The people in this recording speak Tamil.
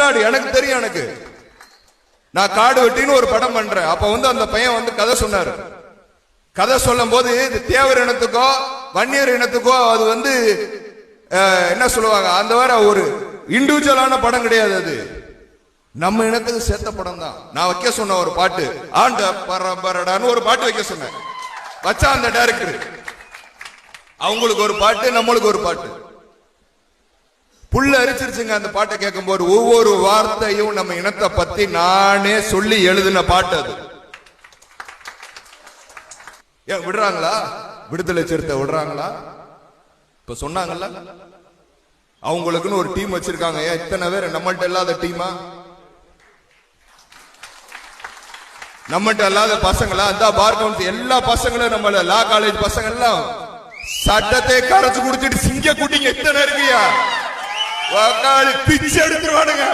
தமிழ்நாடு எனக்கு தெரியும். எனக்கு நான் காடு வெட்டின்னு ஒரு படம் பண்றேன். அப்ப அந்த பையன் கதை சொன்னாரு. கதை சொல்லும் போது தேவர் இனத்துக்கோ வன்னியர் இனத்துக்கோ அது என்ன சொல்லுவாங்க, அந்த வேற ஒரு இண்டிவிஜுவலான படம் கிடையாது. அது நம்ம இனத்துக்கு சேர்த்த படம் தான். நான் வைக்க சொன்ன ஒரு பாட்டு ஆண்ட பரபரடான்னு ஒரு பாட்டு வைக்க சொன்னேன். வச்சா அந்த டைரக்டர் அவங்களுக்கு ஒரு பாட்டு, நம்மளுக்கு ஒரு பாட்டு. புள்ள அரிச்சிருச்சுங்க அந்த பாட்டை கேட்கும் போது. ஒவ்வொரு வார்த்தையும் நம்ம இனத்தை பத்தி நானே சொல்லி எழுதின பாட்டு அது. ஏன் விடுறாங்களா? விடுதலை சிறுத்தை விடுறாங்களா? இப்ப சொன்னாங்கல்ல, அவங்களுக்குன்னு ஒரு டீம் வச்சிருக்காங்க. ஏன் இத்தனை பேர் நம்மள்ட்ட இல்லாத டீமா? நம்மகிட்ட இல்லாத பசங்களா? அந்த பார் கவுன்சில் எல்லா பசங்களும் நம்மள லா காலேஜ் பசங்க எல்லாம் சட்டத்தை கரைச்சு குடிச்சிட்டு சிங்க குட்டிங்க எத்தனை இருக்கியா பிச்சு எடுத்துருவானுங்க.